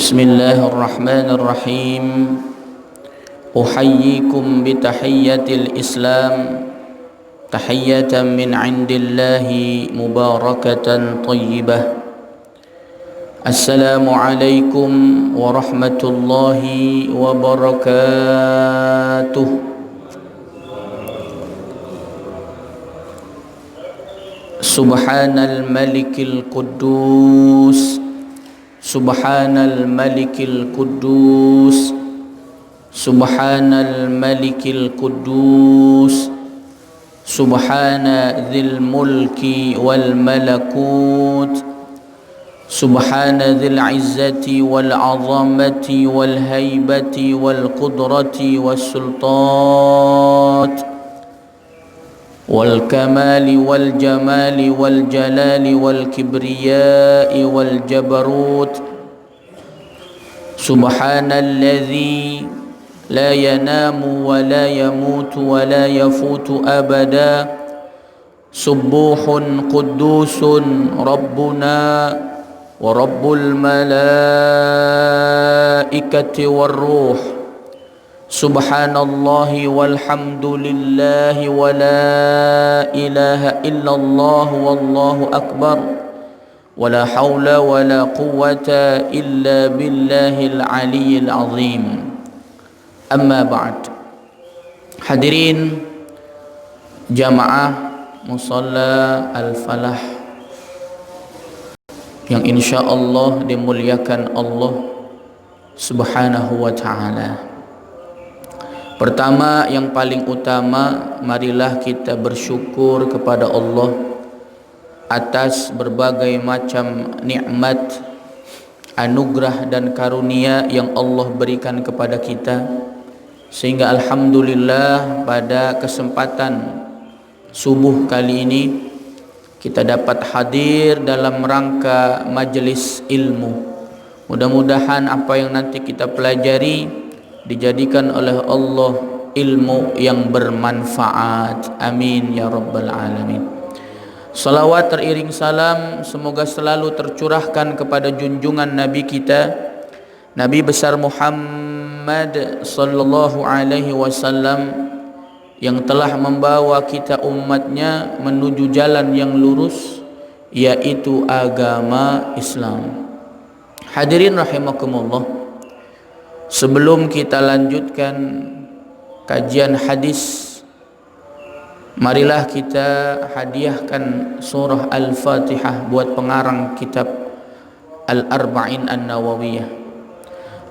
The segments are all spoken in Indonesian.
بسم الله الرحمن الرحيم أحييكم بتحية الإسلام تحية من عند الله مباركة طيبة السلام عليكم ورحمة الله وبركاته. سبحان الملك القدوس سبحان الملك القدوس سبحان الملك القدوس سبحان ذي الملك والملكوت سبحان ذي العزة والعظمة والهيبة والقدرة والسلطان والكمال والجمال والجلال والكبرياء والجبروت سبحان الذي لا ينام ولا يموت ولا يفوت أبدا سبوح قدوس ربنا ورب الملائكة والروح سبحان الله والحمد لله ولا إله إلا الله والله أكبر ولا حول ولا قوة إلا بالله العلي العظيم. أما بعد. Hadirin jamaah musalla Al-Falah yang insyaallah dimuliakan Allah Subhanahu wa taala. Pertama, yang paling utama, marilah kita bersyukur kepada Allah atas berbagai macam nikmat, anugerah dan karunia yang Allah berikan kepada kita, sehingga alhamdulillah pada kesempatan subuh kali ini kita dapat hadir dalam rangka majelis ilmu. Mudah-mudahan apa yang nanti kita pelajari dijadikan oleh Allah ilmu yang bermanfaat. Amin ya rabbal alamin. Salawat teriring salam semoga selalu tercurahkan kepada junjungan Nabi kita, Nabi besar Muhammad sallallahu alaihi wasallam, yang telah membawa kita umatnya menuju jalan yang lurus, yaitu agama Islam. Hadirin rahimakumullah, sebelum kita lanjutkan kajian hadis, marilah kita hadiahkan surah Al-Fatihah buat pengarang kitab Al-Arba'in An-Nawawiyah,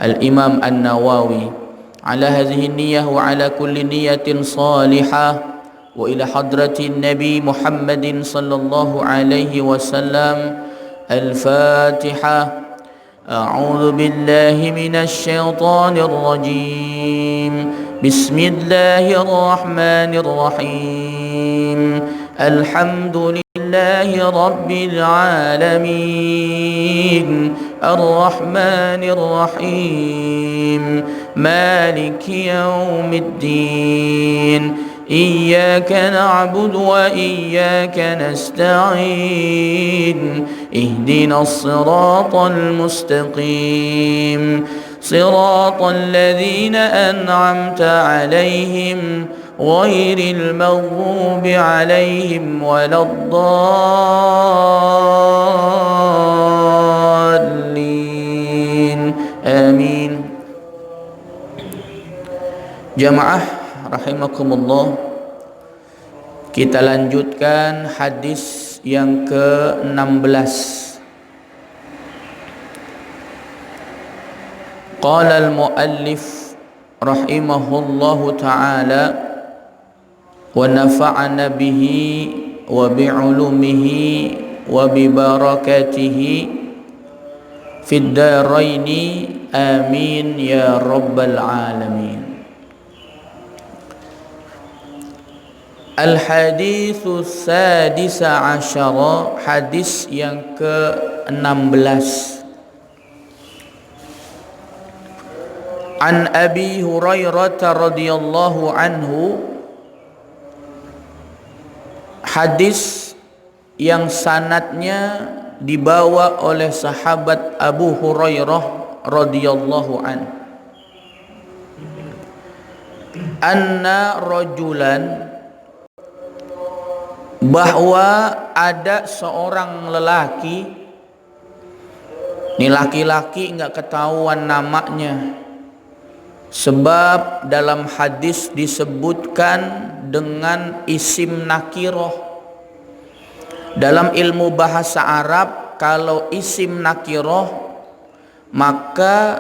Al-Imam An-Nawawi. Ala hadhihi niyyah wa ala kulli niyyatin salihah wa ila hadratin Nabi Muhammadin sallallahu alaihi wasallam. Al-Fatihah. أعوذ بالله من الشيطان الرجيم بسم الله الرحمن الرحيم الحمد لله رب العالمين الرحمن الرحيم مالك يوم الدين إياك نعبد وإياك نستعين اهدنا الصراط المستقيم صراط الذين أنعمت عليهم غير المغضوب عليهم ولا الضالين آمين. Jamaah rahimakumullah, kita lanjutkan hadis yang ke-16. Qala al-muallif rahimahullahu ta'ala wa nafa'ana bihi wa bi'ulumihi wa bibarakatihi fid daraini amin ya rabbal alamin. Al-hadithu sadisa asyara, hadis yang ke-16. An Abi Hurairah radhiyallahu anhu, hadis yang sanadnya dibawa oleh sahabat Abu Hurairah radhiyallahu an, anna rajulan, bahwa ada seorang lelaki. Ini laki-laki enggak ketahuan namanya, sebab dalam hadis disebutkan dengan isim nakiroh. Dalam ilmu bahasa Arab, kalau isim nakiroh maka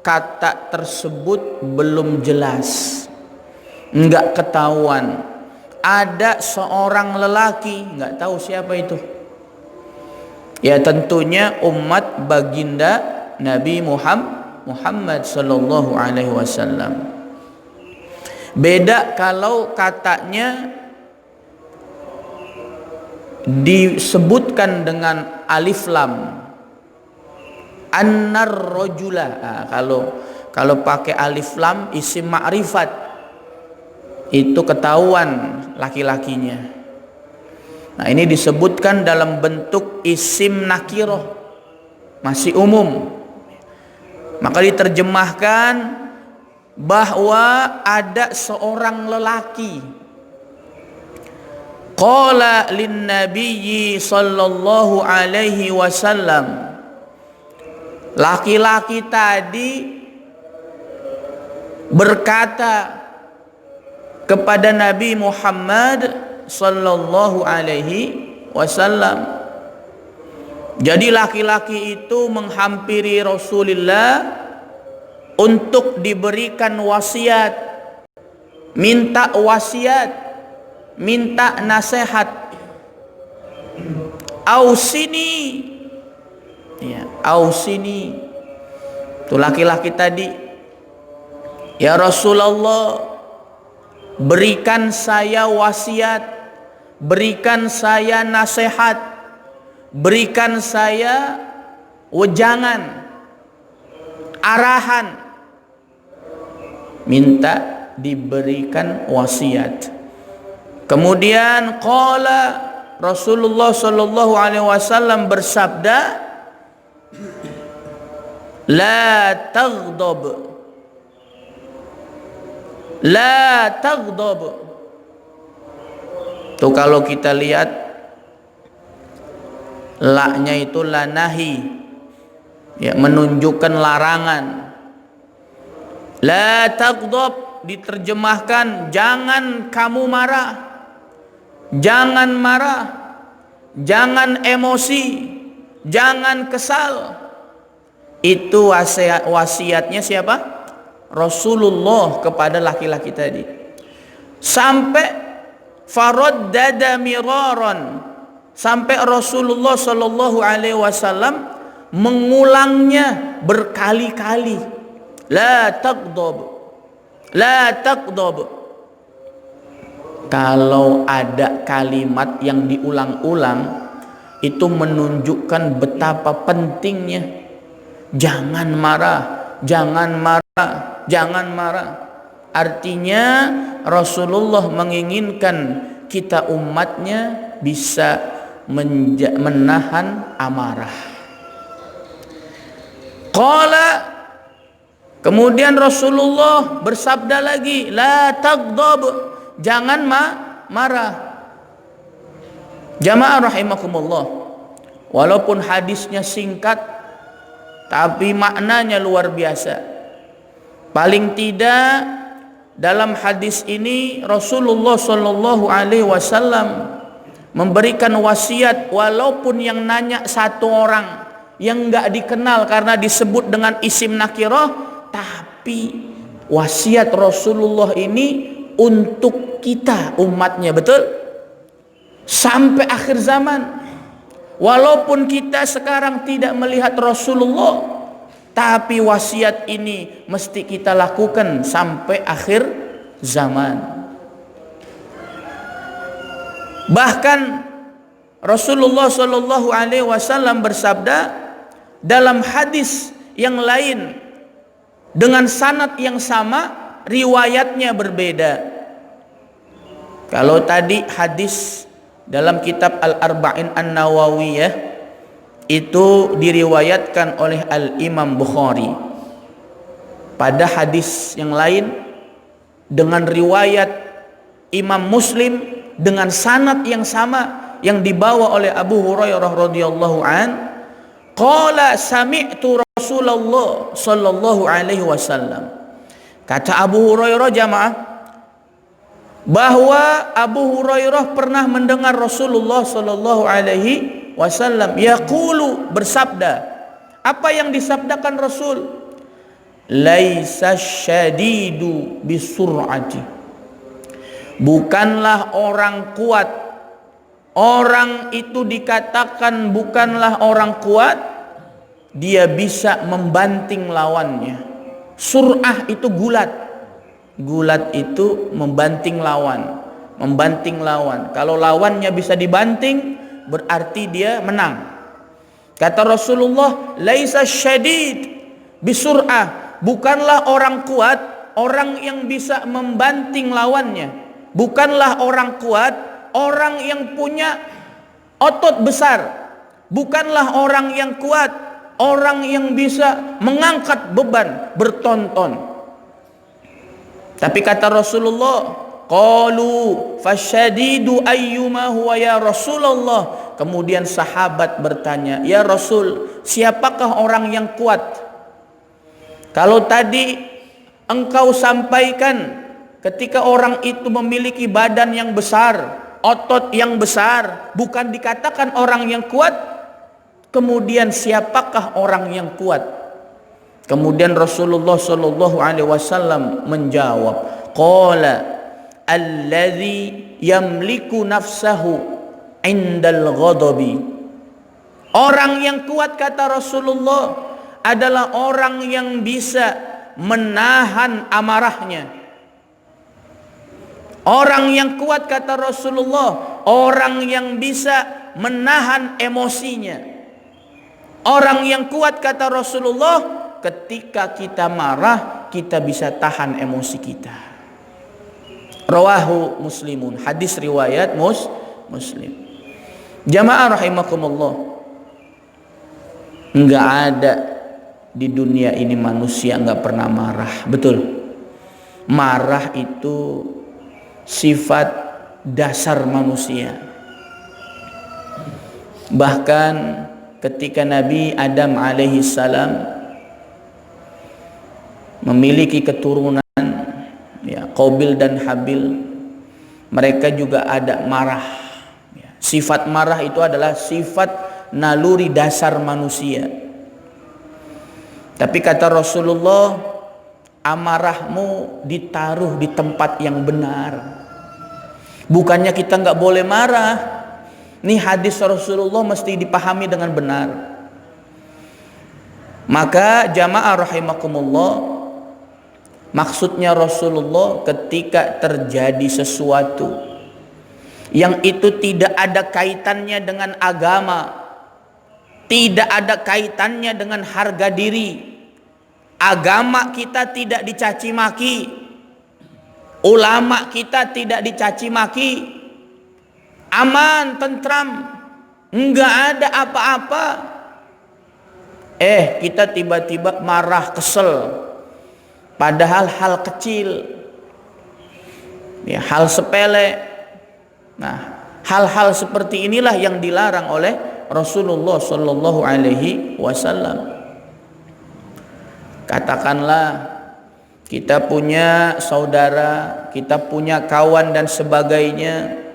kata tersebut belum jelas, enggak ketahuan. Ada seorang lelaki, enggak tahu siapa itu. Ya tentunya umat baginda Nabi Muhammad sallallahu alaihi wasallam. Beda kalau katanya disebutkan dengan alif lam, annar rajula. Nah, kalau pakai alif lam isim ma'rifat, itu ketahuan laki-lakinya. Nah, ini disebutkan dalam bentuk isim nakiroh, masih umum. Maka diterjemahkan bahwa ada seorang lelaki. Qala lin nabiyyi sallallahu alaihi wasallam. Laki-laki tadi berkata kepada Nabi Muhammad sallallahu alaihi wasallam. Jadi laki-laki itu menghampiri Rasulullah untuk diberikan wasiat, minta wasiat, minta nasihat. Ausini, ya, ausini. Itu laki-laki tadi, ya Rasulullah, berikan saya wasiat, berikan saya nasihat, berikan saya wejangan, arahan, minta diberikan wasiat. Kemudian qala, Rasulullah sallallahu alaihi wasallam bersabda, la taghdab, la taghdab. Tuh kalau kita lihat la-nya itu la nahi, ya, menunjukkan larangan. La taghdab diterjemahkan jangan kamu marah, jangan marah, jangan emosi, jangan kesal. Itu wasiatnya siapa? Rasulullah kepada laki-laki tadi. Sampai faraddada miraran, sampai Rasulullah sallallahu alaihi wasallam mengulangnya berkali-kali. La taghdab, la taghdab. Kalau ada kalimat yang diulang-ulang, itu menunjukkan betapa pentingnya. Jangan marah, jangan marah, jangan marah. Artinya Rasulullah menginginkan kita umatnya bisa menahan amarah. Qala, kemudian Rasulullah bersabda lagi, la taghdab, jangan marah. Jamaah rahimakumullah, walaupun hadisnya singkat tapi maknanya luar biasa. Paling tidak dalam hadis ini Rasulullah sallallahu alaihi wasallam memberikan wasiat, walaupun yang nanya satu orang yang enggak dikenal karena disebut dengan isim nakirah, tapi wasiat Rasulullah ini untuk kita umatnya, betul? Sampai akhir zaman. Walaupun kita sekarang tidak melihat Rasulullah, tapi wasiat ini mesti kita lakukan sampai akhir zaman. Bahkan Rasulullah Shallallahu Alaihi Wasallam bersabda dalam hadis yang lain dengan sanad yang sama, riwayatnya berbeda. Kalau tadi hadis dalam kitab Al-Arba'in An-Nawawiyah itu diriwayatkan oleh Al-Imam Bukhari. Pada hadis yang lain dengan riwayat Imam Muslim dengan sanad yang sama yang dibawa oleh Abu Hurairah radhiyallahu an, qala sami'tu Rasulullah sallallahu alaihi wasallam. Kata Abu Hurairah jamaah, bahwa Abu Hurairah pernah mendengar Rasulullah sallallahu alaihi wasallam yaqulu, bersabda. Apa yang disabdakan Rasul? Laisa syadidu bisur'ati. Bukanlah orang kuat. Orang itu dikatakan bukanlah orang kuat, dia bisa membanting lawannya. Sur'ah itu gulat. Gulat itu membanting lawan. Membanting lawan. Kalau lawannya bisa dibanting, berarti dia menang. Kata Rasulullah, laisa syadid bisur'ah. Bukanlah orang kuat, orang yang bisa membanting lawannya. Bukanlah orang kuat, orang yang punya otot besar. Bukanlah orang yang kuat, orang yang bisa mengangkat beban bertonton. Tapi kata Rasulullah, qalu fasyadidu ayyuma huwa ya Rasulullah. Kemudian sahabat bertanya, ya Rasul, siapakah orang yang kuat? Kalau tadi engkau sampaikan ketika orang itu memiliki badan yang besar, otot yang besar, bukan dikatakan orang yang kuat. Kemudian siapakah orang yang kuat? Kemudian Rasulullah sallallahu alaihi wasallam menjawab, qala alladzi yamliku nafsahu indal ghadabi. Orang yang kuat, kata Rasulullah, adalah orang yang bisa menahan amarahnya. Orang yang kuat, kata Rasulullah, orang yang bisa menahan emosinya. Orang yang kuat, kata Rasulullah, ketika kita marah, kita bisa tahan emosi kita. Rawahu Muslimun. Hadis riwayat Muslim. Jamaah rahimakumullah. Enggak ada di dunia ini manusia enggak pernah marah. Betul. Marah itu sifat dasar manusia. Bahkan ketika Nabi Adam alaihi salam memiliki keturunan, ya, Qabil dan Habil, mereka juga ada marah. Ya, sifat marah itu adalah sifat naluri dasar manusia. Tapi kata Rasulullah, amarahmu ditaruh di tempat yang benar. Bukannya kita nggak boleh marah. Ini hadis Rasulullah mesti dipahami dengan benar. Maka jamaah rahimakumullah, maksudnya Rasulullah ketika terjadi sesuatu yang itu tidak ada kaitannya dengan agama, tidak ada kaitannya dengan harga diri, agama kita tidak dicaci maki, ulama kita tidak dicaci maki, aman, tentram, enggak ada apa-apa. Kita tiba-tiba marah, kesel, padahal hal kecil, ya, hal sepele. Nah, hal-hal seperti inilah yang dilarang oleh Rasulullah sallallahu alaihi wasallam. Katakanlah kita punya saudara, kita punya kawan dan sebagainya.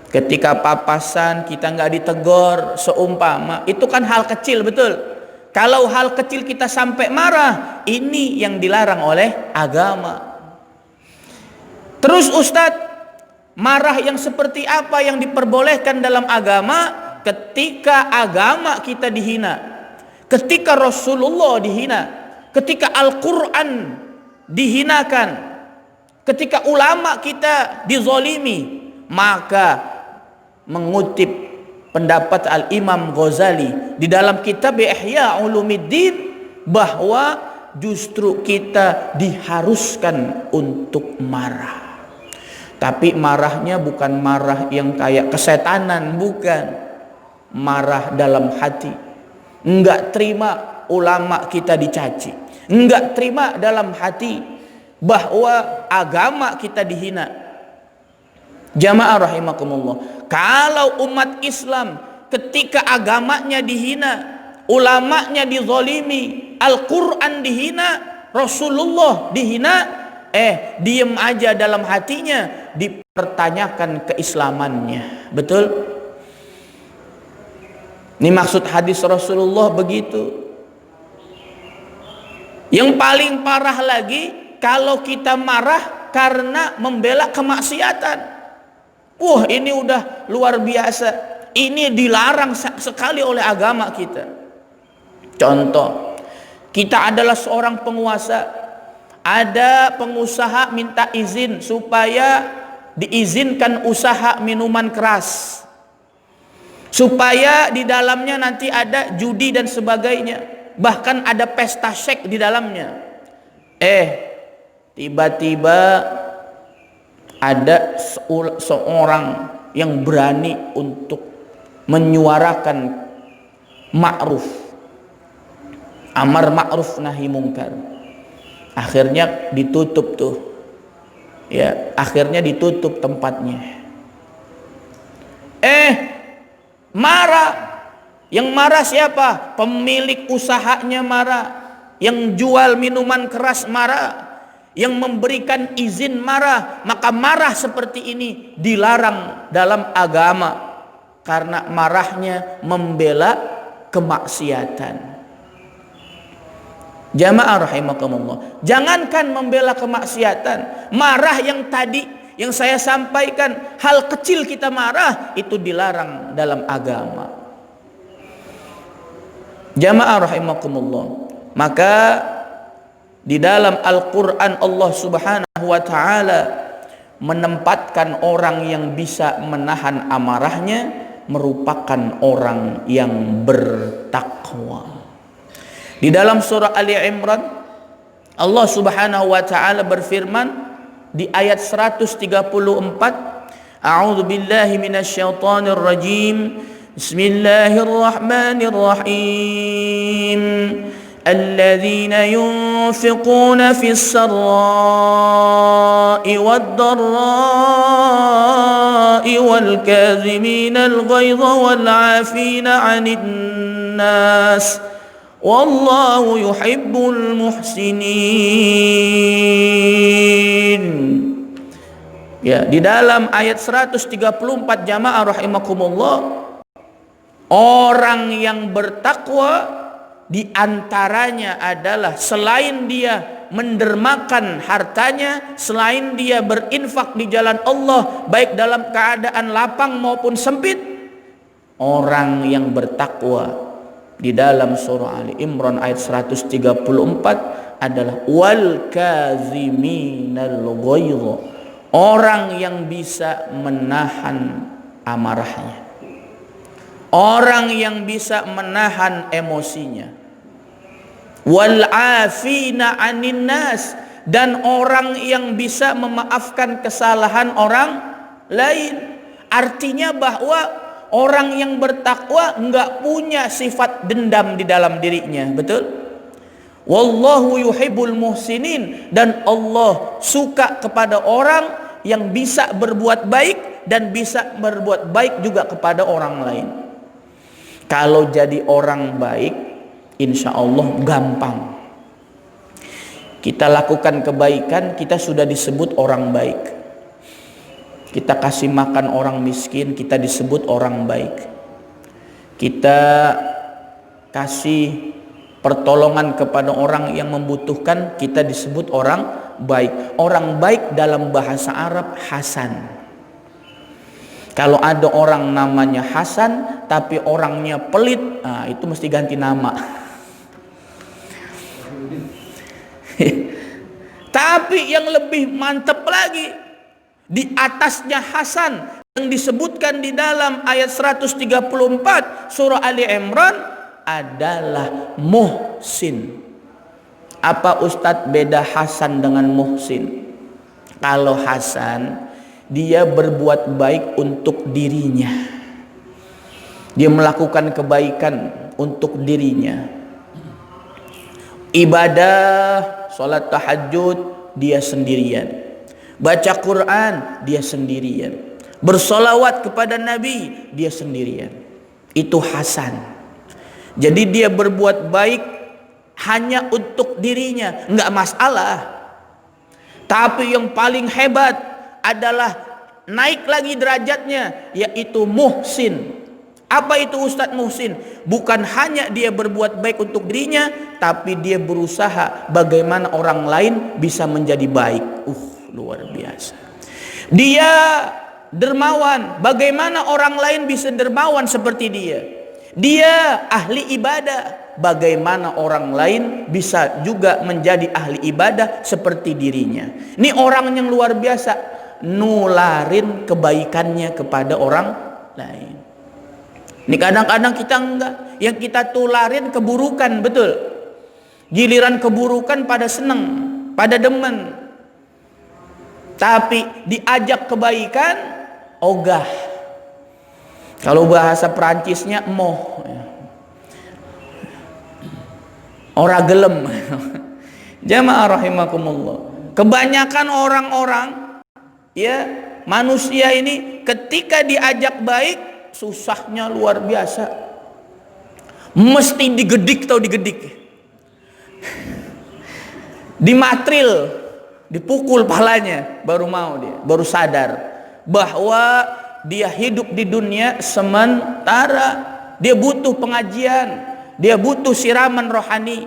Ketika papasan kita nggak ditegur seumpama, itu kan hal kecil, betul. Kalau hal kecil kita sampai marah, ini yang dilarang oleh agama. Terus Ustadz, marah yang seperti apa yang diperbolehkan dalam agama? Ketika agama kita dihina, ketika Rasulullah dihina, ketika Al-Quran dihinakan, ketika ulama kita dizolimi, maka mengutip pendapat Al-Imam Ghazali di dalam kitab Ihya Ulumuddin, bahwa justru kita diharuskan untuk marah. Tapi marahnya bukan marah yang kayak kesetanan, bukan. marah dalam hati, enggak terima ulama kita dicaci, enggak terima dalam hati bahwa agama kita dihina. Jamaah rahimakumullah, kalau umat Islam ketika agamanya dihina, ulamanya dizalimi, Al-Quran dihina, Rasulullah dihina, diem aja dalam hatinya, dipertanyakan keislamannya. Betul? Ini maksud hadis Rasulullah begitu. Yang paling parah lagi kalau kita marah karena membela kemaksiatan. Wah, ini udah luar biasa. Ini dilarang sekali oleh agama kita. Contoh, kita adalah seorang penguasa, ada pengusaha minta izin supaya diizinkan usaha minuman keras, supaya di dalamnya nanti ada judi dan sebagainya, bahkan ada pesta syek di dalamnya. Tiba-tiba ada seorang yang berani untuk menyuarakan ma'ruf, amar ma'ruf nahi mungkar. Akhirnya ditutup tuh, ya, akhirnya ditutup tempatnya. Marah. Yang marah siapa? Pemilik usahanya marah, yang jual minuman keras marah, yang memberikan izin marah. Maka marah seperti ini dilarang dalam agama, karena marahnya membela kemaksiatan. Jamaah rahimakumullah, jangankan membela kemaksiatan, marah yang tadi yang saya sampaikan, hal kecil kita marah, itu dilarang dalam agama. Jamaah rahimakumullah, maka di dalam Al-Quran Allah subhanahu wa ta'ala menempatkan orang yang bisa menahan amarahnya merupakan orang yang bertakwa. Di dalam surah Ali Imran, Allah subhanahu wa ta'ala berfirman di ayat 134, A'udzu billahi minasyaitonir rajim, Bismillahirrahmanirrahim. الذين ينفقون في السراء والضراء والكاظمين الغيظ والعافين عن الناس والله يحب المحسنين. Ya, di dalam ayat 134 jamaah rahimakumullah, orang yang bertakwa di antaranya adalah selain dia mendermakan hartanya, selain dia berinfak di jalan Allah baik dalam keadaan lapang maupun sempit, orang yang bertakwa di dalam surah Ali Imran ayat 134 adalah wal kaziminal ghaidha, orang yang bisa menahan amarahnya, orang yang bisa menahan emosinya, wal afina anin nas, dan orang yang bisa memaafkan kesalahan orang lain. Artinya bahwa orang yang bertakwa enggak punya sifat dendam di dalam dirinya. Betul? Wallahu yuhibbul muhsinin, dan Allah suka kepada orang yang bisa berbuat baik dan bisa berbuat baik juga kepada orang lain. Kalau jadi orang baik, insya Allah gampang. Kita lakukan kebaikan, kita sudah disebut orang baik. Kita kasih makan orang miskin, kita disebut orang baik. Kita kasih pertolongan kepada orang yang membutuhkan, kita disebut orang baik. Orang baik dalam bahasa Arab Hasan. Kalau ada orang namanya Hasan tapi orangnya pelit, itu mesti ganti nama. Tapi yang lebih mantap lagi, di atasnya Hasan yang disebutkan di dalam ayat 134 surah Ali Imran adalah Muhsin. Apa Ustadz beda Hasan dengan Muhsin? Kalau Hasan, dia berbuat baik untuk dirinya. Dia melakukan kebaikan untuk dirinya. Ibadah, salat tahajud, dia sendirian. Baca Quran, dia sendirian. Bersolawat kepada Nabi, dia sendirian. Itu Hasan. Jadi dia berbuat baik hanya untuk dirinya, enggak masalah. Tapi yang paling hebat adalah naik lagi derajatnya, yaitu muhsin. Apa itu Ustadz Muhsin? Bukan hanya dia berbuat baik untuk dirinya, tapi dia berusaha bagaimana orang lain bisa menjadi baik. Luar biasa. Dia dermawan, bagaimana orang lain bisa dermawan seperti dia. Dia ahli ibadah, bagaimana orang lain bisa juga menjadi ahli ibadah seperti dirinya. Ini orang yang luar biasa, nularin kebaikannya kepada orang lain. Ini kadang-kadang kita enggak, yang kita tularin keburukan, betul. Giliran keburukan pada seneng, pada demen. Tapi diajak kebaikan, ogah. Kalau bahasa Perancisnya emoh. Ora gelem. Jamaah rahimakumullah. Kebanyakan orang-orang, ya, manusia ini ketika diajak baik, susahnya luar biasa. Mesti digedik atau digedik. Dimatril, dipukul palanya, baru mau dia, baru sadar bahwa dia hidup di dunia sementara. Dia butuh pengajian, dia butuh siraman rohani.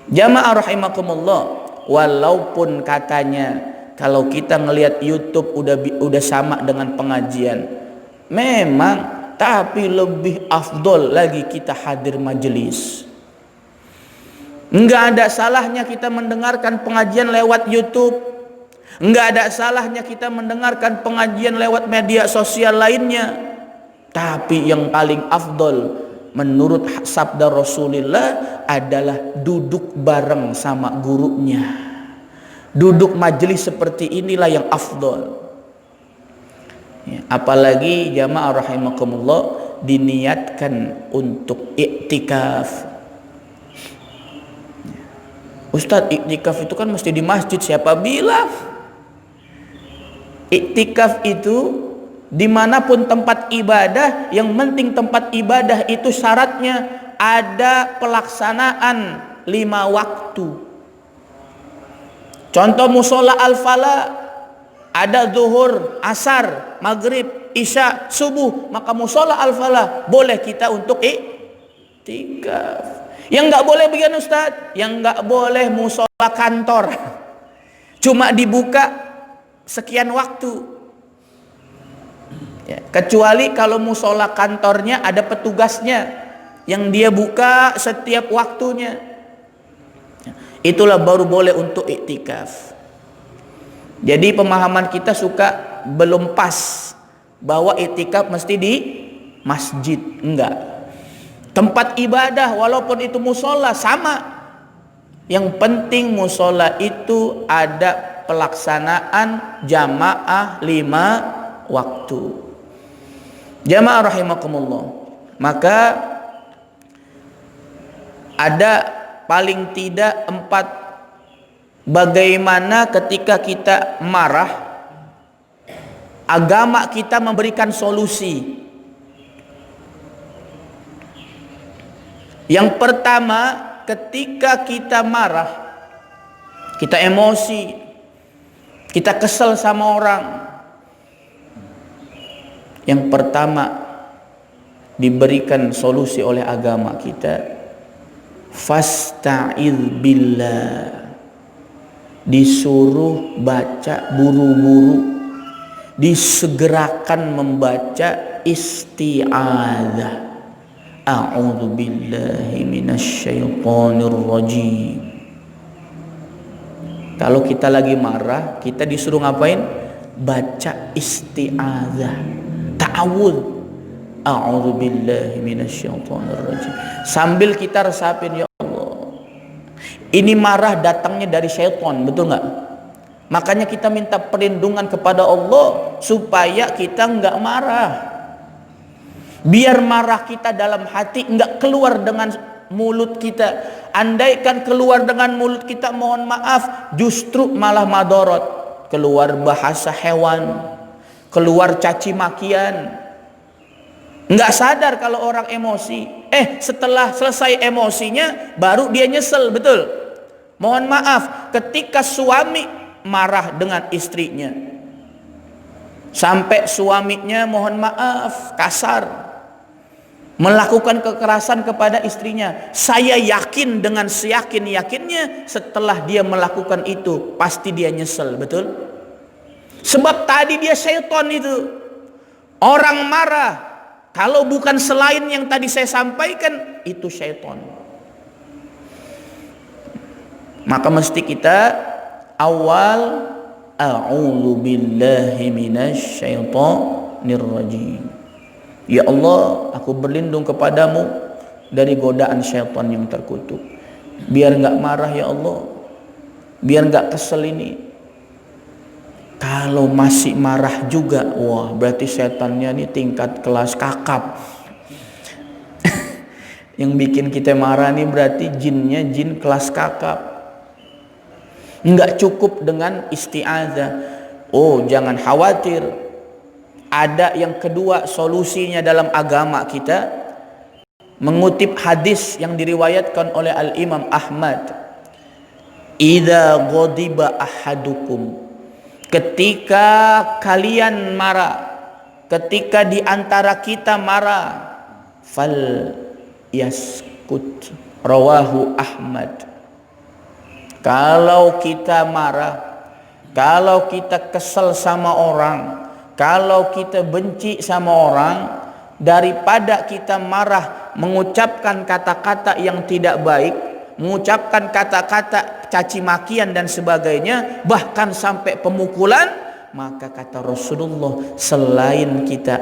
Jamaah rahimakumullah, walaupun katanya kalau kita ngelihat YouTube udah sama dengan pengajian, memang, tapi lebih afdol lagi kita hadir majelis. Enggak ada salahnya kita mendengarkan pengajian lewat YouTube. Enggak ada salahnya kita mendengarkan pengajian lewat media sosial lainnya. Tapi yang paling afdol menurut sabda Rasulullah adalah duduk bareng sama gurunya. Duduk majelis seperti inilah yang afdol. Ya, apalagi jamaah rahimakumullah diniatkan untuk iktikaf. Ustadz, iktikaf itu kan mesti di masjid. Siapa bilang? Iktikaf itu dimanapun tempat ibadah, yang penting tempat ibadah itu syaratnya ada pelaksanaan 5 waktu. Contoh musola al-falah, ada zuhur, asar, maghrib, isya, subuh, maka musola al-falah boleh kita untuk iktikaf. Yang nggak boleh begini Ustadz, yang nggak boleh musola kantor, cuma dibuka sekian waktu. Ya, kecuali kalau musola kantornya ada petugasnya yang dia buka setiap waktunya, itulah baru boleh untuk iktikaf. Jadi pemahaman kita suka belum pas bahwa iktikaf mesti di masjid. Enggak. Tempat ibadah walaupun itu musola sama. Yang penting musola itu ada pelaksanaan jamaah 5 waktu. Jamaah rahimakumullah. Maka ada paling tidak 4 bagaimana ketika kita marah, agama kita memberikan solusi. Yang pertama, ketika kita marah, kita emosi, kita kesel sama orang, yang pertama diberikan solusi oleh agama kita, fasta'idz billah. Disuruh baca buru-buru, disegerakan membaca isti'adzah. A'udzu billahi minasyaitonir rajim. Kalau kita lagi marah, kita disuruh ngapain? Baca isti'adzah, ta'awudz. A'udzu billahi minasyaitonir rajim. Sambil kita resapin, ya Allah, ini marah datangnya dari syaitan, betul nggak? Makanya kita minta perlindungan kepada Allah supaya kita nggak marah. Biar marah kita dalam hati enggak keluar dengan mulut kita. Andaikan keluar dengan mulut kita, mohon maaf, justru malah madorot. Keluar bahasa hewan, keluar caci makian. Enggak sadar kalau orang emosi. Setelah selesai emosinya baru dia nyesel, betul? Mohon maaf, ketika suami marah dengan istrinya, sampai suaminya mohon maaf kasar, melakukan kekerasan kepada istrinya, saya yakin dengan seyakin-yakinnya setelah dia melakukan itu pasti dia nyesel, betul? Sebab tadi dia syaitan itu. Orang marah, kalau bukan selain yang tadi saya sampaikan, itu syaitan. Maka mesti kita awal a'udzu billahi minasyaitonir rajim. Ya Allah, aku berlindung kepadamu dari godaan syaitan yang terkutuk. Biar enggak marah ya Allah, biar enggak kesel ini. Kalau masih marah juga, wah berarti setannya ini tingkat kelas kakap. Yang bikin kita marah ini berarti jinnya jin kelas kakap. Enggak cukup dengan isti'adzah. Oh jangan khawatir, ada yang kedua solusinya dalam agama kita. Mengutip hadis yang diriwayatkan oleh Al-Imam Ahmad, idza ghadiba ahadukum, ketika kalian marah, ketika di antara kita marah, fal yaskut, rawahu Ahmad. Kalau kita marah, kalau kita kesel sama orang, kalau kita benci sama orang, daripada kita marah mengucapkan kata-kata yang tidak baik, mengucapkan kata-kata caci makian dan sebagainya, bahkan sampai pemukulan, maka kata Rasulullah, selain kita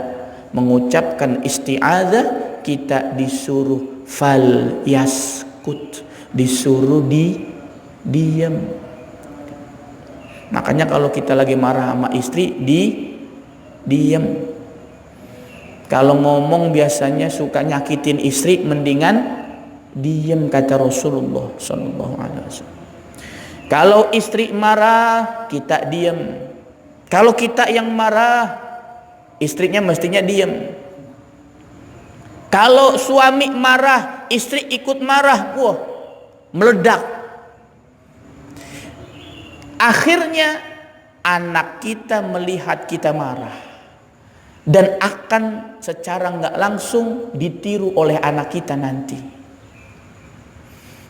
mengucapkan isti'adzah, kita disuruh fal yaskut, disuruh diam. Makanya kalau kita lagi marah sama istri, diam. Kalau ngomong biasanya suka nyakitin istri, mendingan diam, kata Rasulullah sallallahu alaihi wasallam. Kalau istri marah, kita diam. Kalau kita yang marah, istrinya mestinya diam. Kalau suami marah, istri ikut marah, wah, meledak. Akhirnya anak kita melihat kita marah, dan akan secara nggak langsung ditiru oleh anak kita nanti.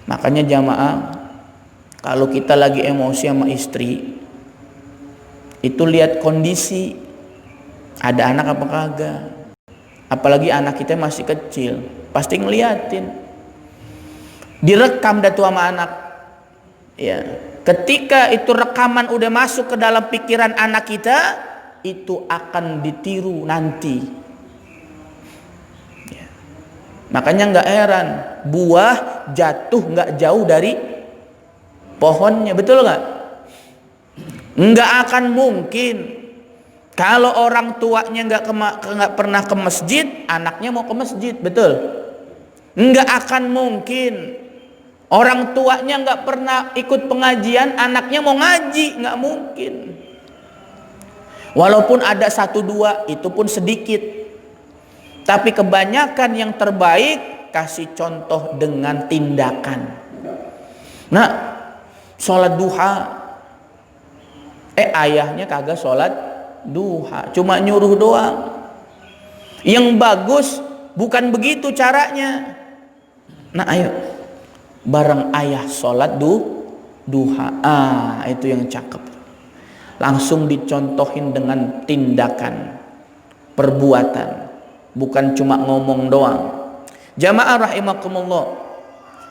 Makanya jamaah, kalau kita lagi emosi sama istri, itu lihat kondisi, ada anak apa kagak. Apalagi anak kita masih kecil, pasti ngeliatin. Direkam dah tuh sama anak. Ya, ketika itu rekaman udah masuk ke dalam pikiran anak kita, itu akan ditiru nanti. Ya. Makanya nggak heran buah jatuh nggak jauh dari pohonnya, betul nggak? Nggak akan mungkin kalau orang tuanya nggak pernah ke masjid, anaknya mau ke masjid, betul? Nggak akan mungkin orang tuanya nggak pernah ikut pengajian, anaknya mau ngaji, nggak mungkin. Walaupun ada satu dua, itu pun sedikit. Tapi kebanyakan yang terbaik kasih contoh dengan tindakan. Nah, sholat duha, ayahnya kagak sholat duha, cuma nyuruh doang. Yang bagus bukan begitu caranya. Nah, ayo, bareng ayah sholat duha, itu yang cakep. Langsung dicontohin dengan tindakan, perbuatan, bukan cuma ngomong doang. Jamaah rahimakumullah,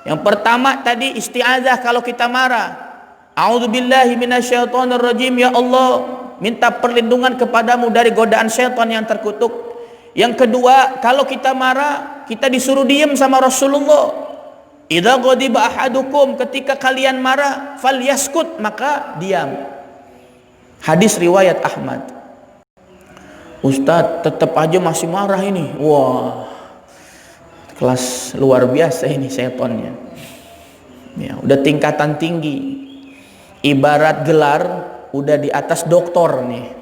yang pertama tadi isti'adzah kalau kita marah. A'udzubillahi minasyaitonir rajim, ya Allah, minta perlindungan kepadamu dari godaan syaitan yang terkutuk. Yang kedua, kalau kita marah, kita disuruh diam sama Rasulullah. Idza ghadiba ahadukum, ketika kalian marah, falyaskut, maka diam. Hadis riwayat Ahmad. Ustadz tetap aja masih marah ini. Wah, kelas luar biasa ini setonnya. Ya, udah tingkatan tinggi. Ibarat gelar udah di atas doktor nih.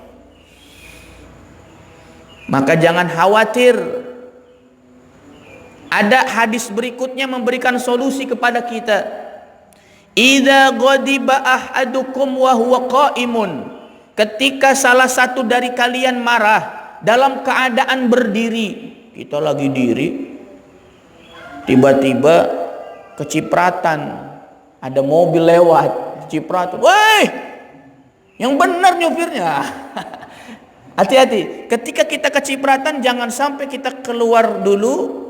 Maka jangan khawatir. Ada hadis berikutnya memberikan solusi kepada kita. Idza ghadiba ahadukum wa huwa qaimun. Ketika salah satu dari kalian marah dalam keadaan berdiri, kita lagi diri, tiba-tiba kecipratan, ada mobil lewat, kecipratan, woi, yang benar nyopirnya. Hati-hati, ketika kita kecipratan jangan sampai kita keluar dulu,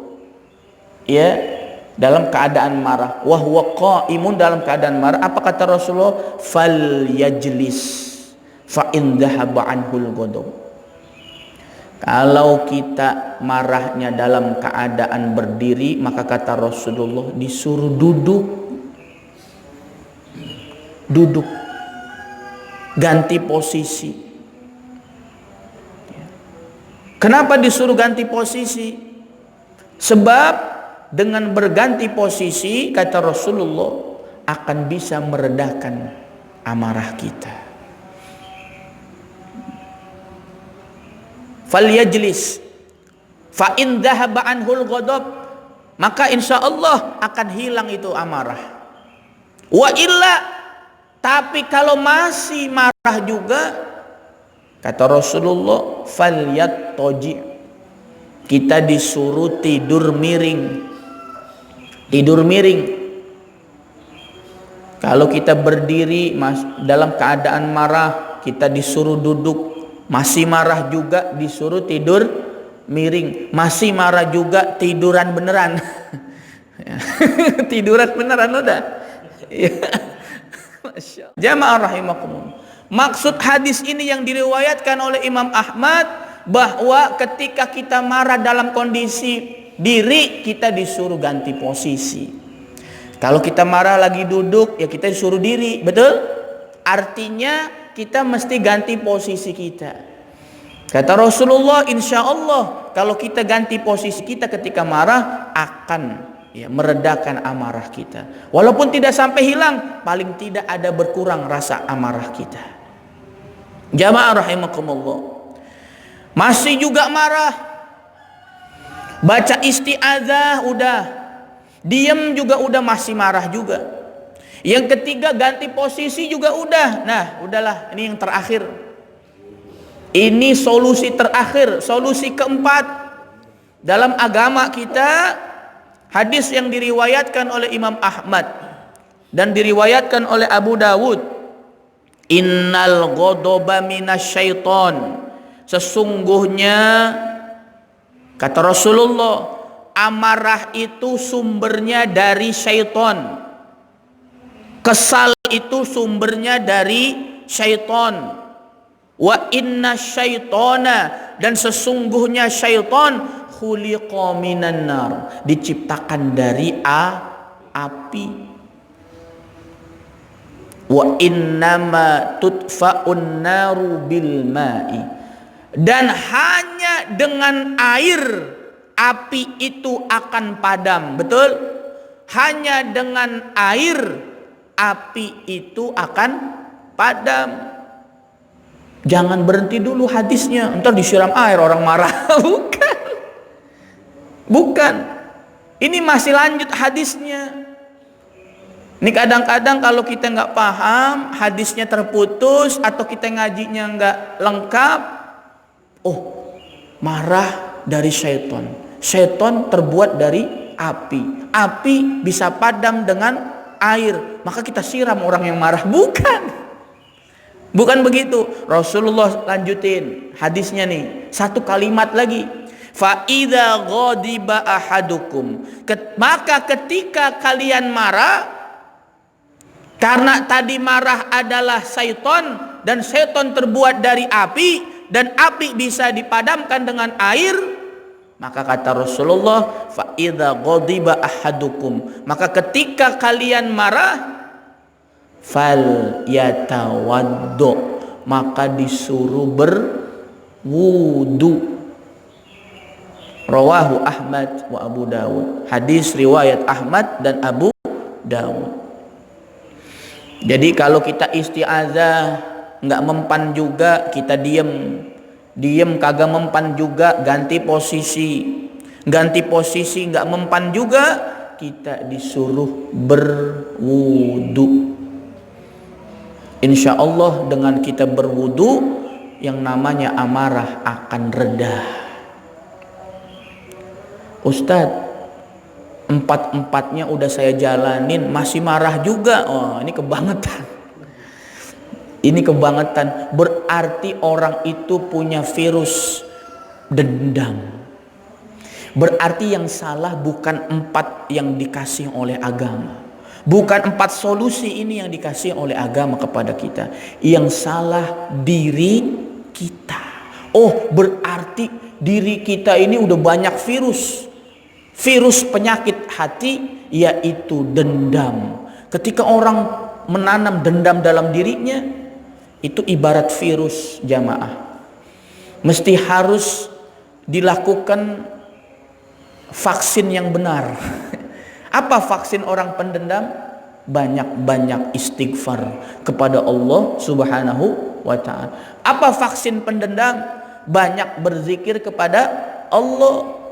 ya, dalam keadaan marah. Wa huwa qaimun, dalam keadaan marah. Apa kata Rasulullah? Fal yajlis fa in dhahaba anhul ghadab. Kalau kita marahnya dalam keadaan berdiri, maka kata Rasulullah disuruh duduk. Duduk. Ganti posisi. Kenapa disuruh ganti posisi? Sebab dengan berganti posisi, kata Rasulullah, akan bisa meredakan amarah kita. Falyajlis fa in dhahaba anhul ghadab, maka insya Allah akan hilang itu amarah. Wa illa, tapi kalau masih marah juga, kata Rasulullah, falyattaji, kita disuruh tidur miring. Tidur miring. Kalau kita berdiri dalam keadaan marah, kita disuruh duduk. Masih marah juga disuruh tidur miring. Masih marah juga tiduran beneran. Tiduran beneran udah. Jamaah rahimakumullah. Maksud hadis ini yang diriwayatkan oleh Imam Ahmad, bahwa ketika kita marah dalam kondisi diri, kita disuruh ganti posisi. Kalau kita marah lagi duduk, ya kita disuruh diri, betul? Artinya kita mesti ganti posisi kita. Kata Rasulullah, insya Allah kalau kita ganti posisi kita ketika marah, akan meredakan amarah kita. Walaupun tidak sampai hilang, paling tidak ada berkurang rasa amarah kita. Jamaah rahimakumullah. Masih juga marah, baca isti'adzah udah, diem juga udah, masih marah juga. Yang ketiga, ganti posisi juga udah. Nah, udahlah, ini yang terakhir. Ini solusi terakhir, solusi keempat dalam agama kita. Hadis yang diriwayatkan oleh Imam Ahmad dan diriwayatkan oleh Abu Dawud. Innal ghadaba minasyaiton. Sesungguhnya, kata Rasulullah, amarah itu sumbernya dari syaitan. Kesal itu sumbernya dari syaitan. Wa inna syaitana, dan sesungguhnya syaitan, khuliqa minan nar, diciptakan dari api. Wa innama tudfa'un naru bil ma'i, dan hanya dengan air api itu akan padam. Betul? Hanya dengan air api itu akan padam. Jangan berhenti dulu hadisnya, entar disiram air orang marah. Bukan. Ini masih lanjut hadisnya. Ini kadang-kadang kalau kita nggak paham, hadisnya terputus atau kita ngajinya nggak lengkap, oh, marah dari syaitan. Syaitan terbuat dari api. Api bisa padam dengan air, maka kita siram orang yang marah. Bukan begitu. Rasulullah lanjutin hadisnya nih, satu kalimat lagi. Fa idza ghadiba ahadukum, maka ketika kalian marah, karena tadi marah adalah syaitan, dan syaitan terbuat dari api, dan api bisa dipadamkan dengan air, maka kata Rasulullah, fa idza ghadiba ahadukum, maka ketika kalian marah, fal yatawaddo, maka disuruh wudu. Rawahu Ahmad wa Abu Dawud. Hadis riwayat Ahmad dan Abu Dawud. Jadi kalau kita isti'azah nggak mempan juga, kita diem kagak mempan juga, ganti posisi nggak mempan juga, kita disuruh berwudu. Insya Allah dengan kita berwudu, yang namanya amarah akan reda. Ustadz, empat-empatnya udah saya jalanin masih marah juga. Oh, ini kebangetan. Ini kebangetan. Berarti orang itu punya virus dendam. Berarti yang salah bukan 4 yang dikasih oleh agama, bukan 4 solusi ini yang dikasih oleh agama kepada kita. Yang salah diri kita. Oh, berarti diri kita ini udah banyak virus penyakit hati, yaitu dendam. Ketika orang menanam dendam dalam dirinya, itu ibarat virus, jamaah. Mesti harus dilakukan vaksin yang benar. Apa vaksin orang pendendam? Banyak-banyak istighfar kepada Allah Subhanahu wa ta'ala. Apa vaksin pendendam? Banyak berzikir kepada Allah.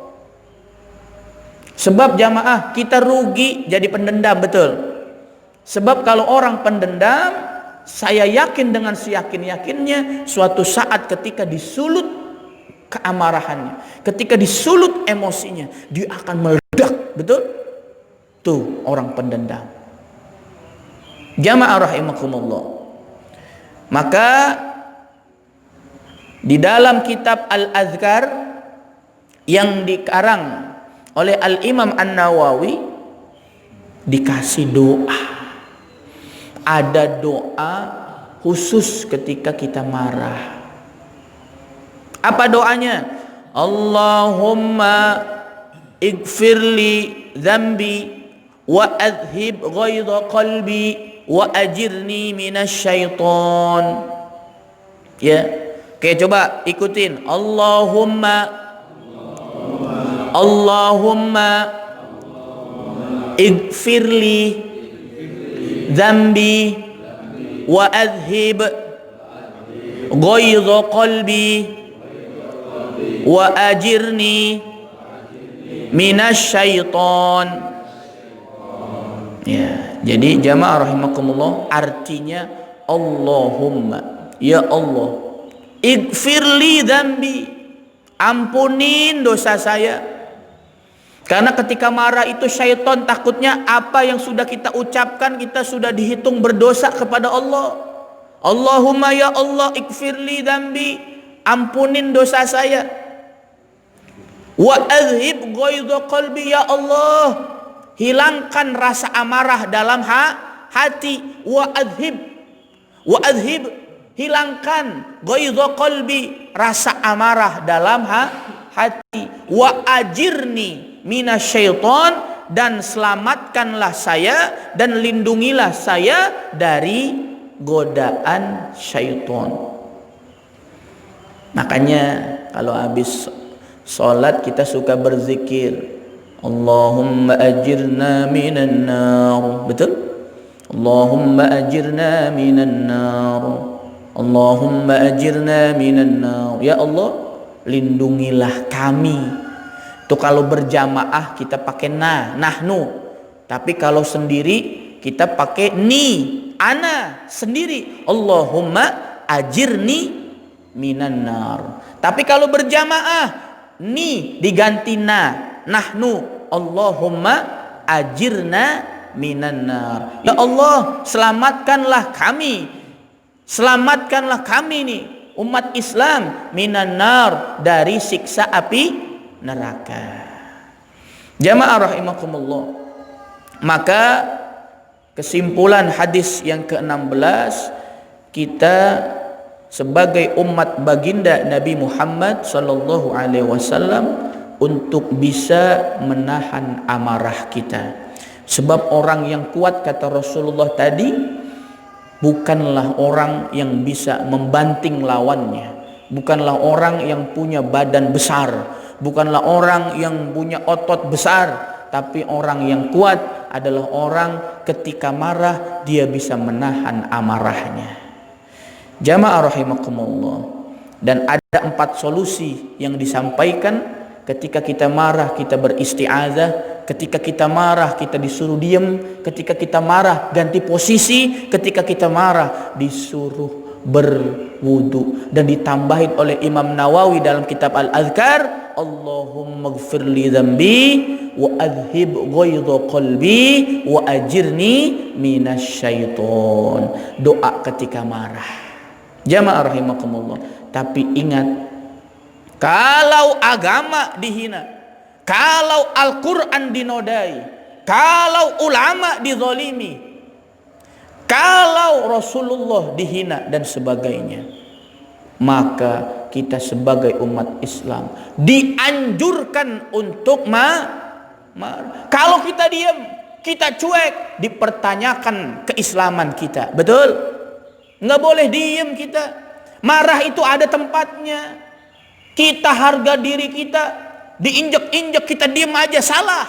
Sebab jamaah, kita rugi jadi pendendam, betul. Sebab kalau orang pendendam, saya yakin dengan seyakin-yakinnya, suatu saat ketika disulut keamarahannya, ketika disulut emosinya, dia akan meledak, betul? Tuh orang pendendam. Jamaah rahimakumullah. Maka di dalam kitab Al-Azkar yang dikarang oleh Al-Imam An-Nawawi dikasih doa. Ada doa khusus ketika kita marah. Apa doanya? Allahumma ighfirli dzambi wa adhib ghaidha qalbi wa ajirni minasyaiton. Ya. Oke, coba ikutin. Allahumma ighfirli dzambi wa adhib ghaidha qalbi wa ajirni minasyaiton. Ya, jadi jamaah rahimakumullah, artinya Allahumma, ya Allah, ighfirli dzambi, ampunin dosa saya. Karena ketika marah itu syaitan takutnya apa yang sudah kita ucapkan, kita sudah dihitung berdosa kepada Allah. Allahumma, ya Allah, ighfirli dzambi, ampunin dosa saya. Wa adhib ghaidha qalbi, ya Allah, hilangkan rasa amarah dalam hati. Wa adhib, hilangkan ghaidha qalbi, rasa amarah dalam hati. Wa ajirni minasyaiton, dan selamatkanlah saya dan lindungilah saya dari godaan syaitan. Makanya kalau habis sholat kita suka berzikir, Allahumma ajirna minan nar. Betul? Allahumma ajirna minan nar. Allahumma ajirna minan nar. Ya Allah, lindungilah kami. Itu kalau berjamaah kita pakai nahnu. Tapi kalau sendiri kita pakai ana sendiri. Allahumma ajirni minan nar. Tapi kalau berjamaah diganti nahnu. Allahumma ajirna minan nar. Ya Allah, selamatkanlah kami. Selamatkanlah kami nih, umat Islam, minan nar, dari siksa api neraka. Jamaah rahimakumullah. Maka kesimpulan hadis yang ke-16, kita sebagai umat baginda Nabi Muhammad sallallahu alaihi wasallam untuk bisa menahan amarah kita. Sebab orang yang kuat, kata Rasulullah tadi, bukanlah orang yang bisa membanting lawannya, bukanlah orang yang punya badan besar, bukanlah orang yang punya otot besar, tapi orang yang kuat adalah orang ketika marah dia bisa menahan amarahnya. Jamaah rahimakumullah. Dan ada 4 solusi yang disampaikan. Ketika kita marah kita beristiazah, ketika kita marah kita disuruh diam, ketika kita marah ganti posisi, ketika kita marah disuruh berwudu. Dan ditambahin oleh Imam Nawawi dalam kitab Al-Adhkar, Allahumma gfirli dzambi wa adhib ghaidha qalbi wa ajirni minasyaiton. Doa ketika marah. Jamaah rahimakumullah. Tapi ingat, kalau agama dihina, kalau Al-Quran dinodai, kalau ulama dizalimi, kalau Rasulullah dihina dan sebagainya, maka kita sebagai umat Islam dianjurkan untuk kalau kita diam, kita cuek, dipertanyakan keislaman kita. Betul? Nggak boleh diam kita. Marah itu ada tempatnya. Kita harga diri kita, diinjek-injek kita diam aja salah.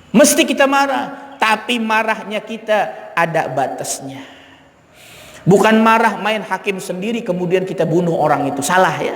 Mesti kita marah, tapi marahnya kita ada batasnya. Bukan marah main hakim sendiri kemudian kita bunuh orang itu, salah ya.